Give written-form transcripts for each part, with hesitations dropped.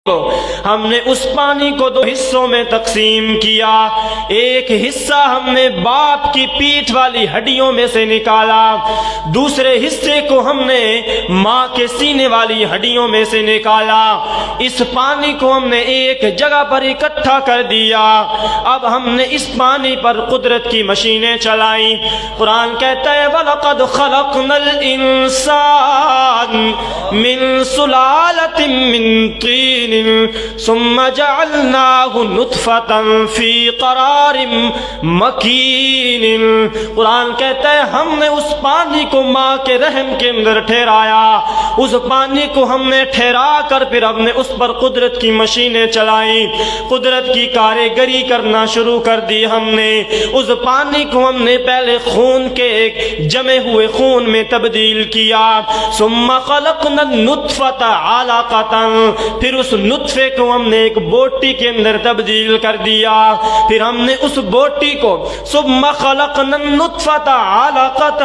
ہم نے اس پانی کو دو حصوں میں تقسیم کیا. ایک حصہ ہم نے باپ کی پیٹھ والی ہڈیوں میں سے نکالا, دوسرے حصے کو ہم نے ماں کے سینے والی ہڈیوں میں سے نکالا. اس پانی کو ہم نے ایک جگہ پر اکٹھا کر دیا. اب ہم نے اس پانی پر قدرت کی مشینیں چلائیں. قرآن کہتا ہے وَلَقَدْ خَلَقْنَا الْإِنسَانَ مِنْ سُلَالَةٍ مِنْ طِينٍ ثم جعلناه نطفة في قرار مکین. قرآن کہتا ہے ہم نے اس پانی کو ماں کے رحم کے اندر ٹھہرایا. اس پانی کو ہم نے ٹھہرا کر پھر ہم نے اس پر قدرت کی مشینیں چلائیں, قدرت کی کاریگری کرنا شروع کر دی. ہم نے اس پانی کو ہم نے پہلے خون کے ایک جمے ہوئے خون میں تبدیل کیا. ثم خلقنا النطفة علقة, پھر اس نطفے کو ہم نے ایک بوٹی کے اندر تبدیل کر دیا. پھر ہم نے اس بوٹی کو ثم خلقنا النطفة علقة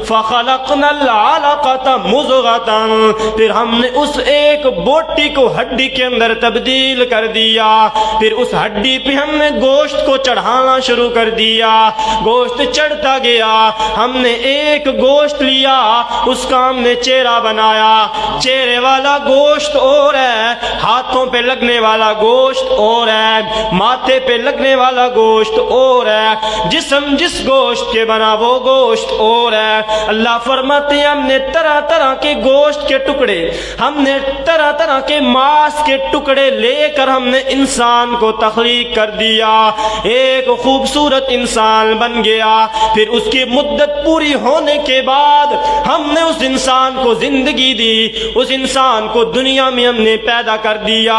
فخلقنا العلقة مضغة, پھر ہم نے اس ایک بوٹی کو ہڈی کے اندر تبدیل کر دیا. پھر اس ہڈی پہ ہم نے گوشت کو چڑھانا شروع کر دیا. گوشت چڑھتا گیا. ہم نے ایک گوشت لیا, اس کا ہم نے چہرہ بنایا. چہرے والا گوشت اور ہے, ہاتھوں پہ لگنے والا گوشت اور ہے, ماتھے پہ لگنے والا گوشت اور ہے, جسم جس گوشت کے بنا وہ گوشت اور ہے. اللہ فرماتے ہیں ہم نے طرح طرح کے گوشت کے ٹکڑے, ہم نے طرح طرح کے ماس کے ٹکڑے لے کر ہم نے انسان کو تخلیق کر دیا. ایک خوبصورت انسان بن گیا. پھر اس کی مدت پوری ہونے کے بعد ہم نے اس انسان کو زندگی دی. اس انسان کو دنیا میں ہم نے پیدا کر دیا,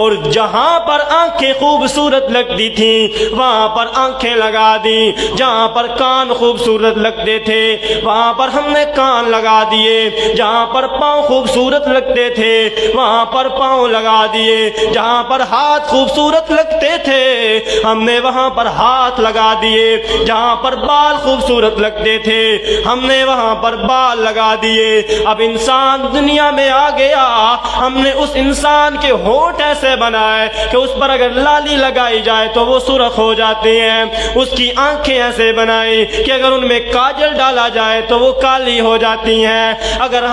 اور جہاں پر آنکھیں خوبصورت لگتی تھیں وہاں پر آنکھیں لگا دی. جہاں پر کان خوبصورت لگتے تھے وہاں پر ہم نے کان لگا دیے. جہاں پر پاؤں خوبصورت لگتے تھے وہاں پر پاؤں لگا دیے. جہاں پر ہاتھ خوبصورت لگتے تھے ہم نے وہاں پر ہاتھ لگا دیے. جہاں پر بال خوبصورت لگتے تھے ہم نے وہاں پر بال لگا دیے. اب انسان دنیا میں آ گیا. ہم نے اس انسان کے ہونٹ ایسے بنائے کہ اس پر اگر لالی لگائی جائے تو وہ سرخ ہو جاتے ہیں. اس کی آنکھیں ایسے بنائی کہ اگر ان میں کاجل ڈالا جائے تو وہ کالی ہو جاتی ہیں. اگر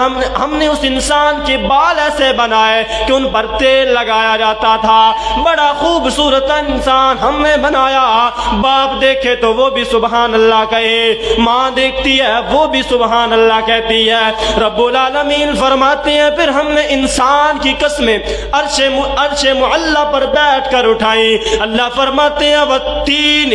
ہم نے اس انسان کے بال ایسے بنائے کہ ان پر تیل لگایا جاتا تھا. بڑا خوبصورت انسان ہم نے بنایا. باپ دیکھے تو وہ بھی سبحان اللہ کہے, ماں دیکھتی ہے وہ بھی سبحان اللہ کہتی ہے. رب العالمین فرماتے ہیں پھر ہم نے انسان کی قسمیں عرش معلی پر بیٹھ کر اٹھائی. اللہ فرماتے ہیں والتین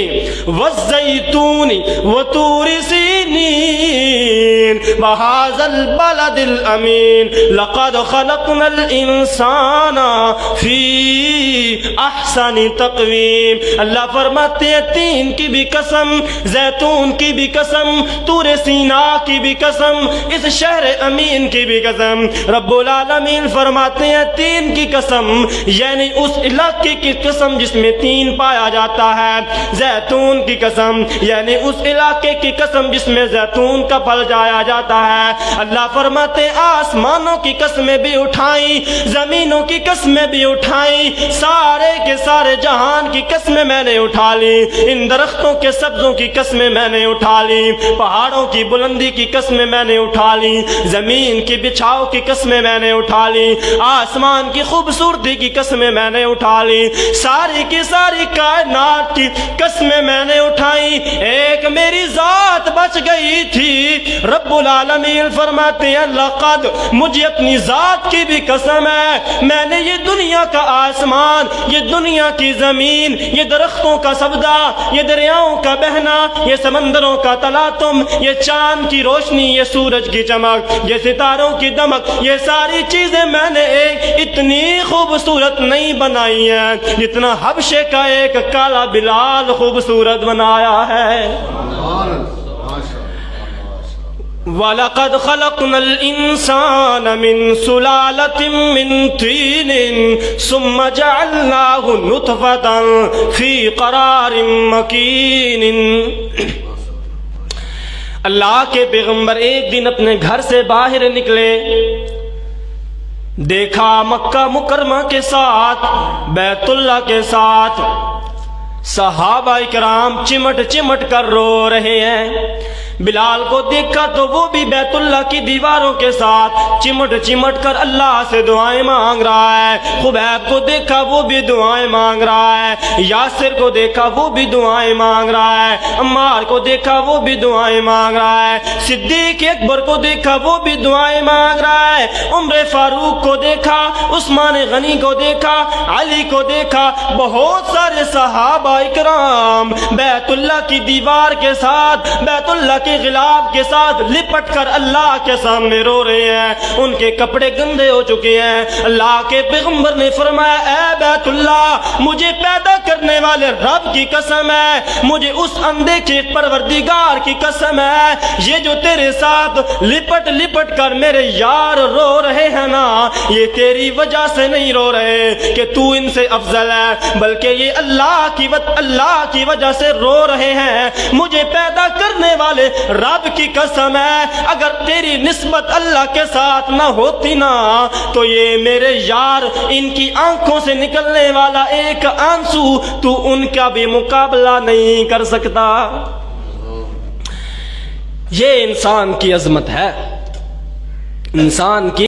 والزیتون وطور سینین وہذا البلد الامین لقد خلقنا الانسان فی احسن تقویم. اللہ فرماتے ہیں تین کی بھی قسم, زیتون کی بھی قسم, طور سینا کی بھی قسم, اس شہر امین کی بھی قسم. رب العالمین فرماتے ہیں تین کی قسم یعنی اس علاقے کی قسم جس میں تین پایا جاتا ہے. زیتون کی قسم یعنی اس علاقے کی قسم جس میں زیتون کا پھل جایا جاتا ہے. اللہ فرماتے ہیں آسمانوں کی قسمیں بھی اٹھائیں, زمینوں کی قسمیں بھی اٹھائیں, سارے کے سارے جہان کی قسمیں میں نے اٹھا لی. ان درختوں کے سبزوں کی قسمیں میں نے اٹھا لی, پہاڑوں کی بلندی کی قسمیں میں نے اٹھا لی, زمین کی بچھاؤ کی قسمیں میں نے اٹھا لی, آسمان کی خوبصورتی کی قسمیں میں نے اٹھا لی, ساری کی ساری کائنات کی قسمیں میں نے اٹھائی. ایک میری ذات بچ گئی تھی. رب العالمین فرماتے ہیں لقد, مجھے اپنی ذات کی بھی قسم ہے, میں نے یہ دنیا کا آسمان, یہ دنیا کی زمین, یہ درختوں کا سبزہ, یہ دریاؤں کا بہنا, یہ سمندروں کا تلاطم, یہ چاند کی روشنی, یہ سورج کی چمک, یہ ستاروں کی دمک, یہ ساری چیزیں میں نے ایک اتنی خوبصورت نہیں بنائی ہیں جتنا حبشے کا ایک کالا بلال خوبصورت بنایا ہے. وَلَقَدْ خَلَقْنَا الْإِنسَانَ مِنْ سُلَالَةٍ مِنْ طِينٍ ثُمَّ جَعَلْنَاهُ نُطْفَةً فِي قَرَارٍ مَكِينٍ. اللہ کے پیغمبر ایک دن اپنے گھر سے باہر نکلے. دیکھا مکہ مکرمہ کے ساتھ، بیت اللہ کے ساتھ صحابہ کرام چمٹ چمٹ کر رو رہے ہیں۔ بلال کو دیکھا تو وہ بھی بیت اللہ کی دیواروں کے ساتھ چمٹ چمٹ کر اللہ سے دعائیں مانگ رہا ہے۔ خبیب کو دیکھا وہ بھی دعائیں مانگ رہا ہے۔ یاسر کو دیکھا وہ بھی دعائیں مانگ رہا ہے۔ عمار کو دیکھا وہ بھی دعائیں مانگ رہا ہے۔ صدیق اکبر کو دیکھا وہ بھی دعائیں مانگ رہا ہے۔ عمر فاروق کو دیکھا، عثمان غنی کو دیکھا، علی کو دیکھا، بہت سارے صحابہ اکرام بیت اللہ کی دیوار کے ساتھ، بیت اللہ کے غلاف کے ساتھ لپٹ کر اللہ کے سامنے رو رہے ہیں۔ ان کے کپڑے گندے ہو چکے ہیں۔ اللہ کے پیغمبر نے فرمایا، اے بیت اللہ، مجھے پیدا کرنے والے رب کی قسم ہے، مجھے اس اندھے کے پروردگار کی قسم ہے، یہ جو تیرے ساتھ لپٹ لپٹ کر میرے یار رو رہے ہیں نا، یہ تیری وجہ سے نہیں رو رہے کہ تو ان سے افضل ہے، بلکہ یہ اللہ کی وجہ سے رو رہے ہیں۔ مجھے پیدا کرنے والے رب کی قسم ہے، اگر تیری نسبت اللہ کے ساتھ نہ ہوتی نا تو یہ میرے یار، ان کی آنکھوں سے نکلنے والا ایک آنسو تو ان کا بھی مقابلہ نہیں کر سکتا۔ یہ انسان کی عظمت ہے، انسان کی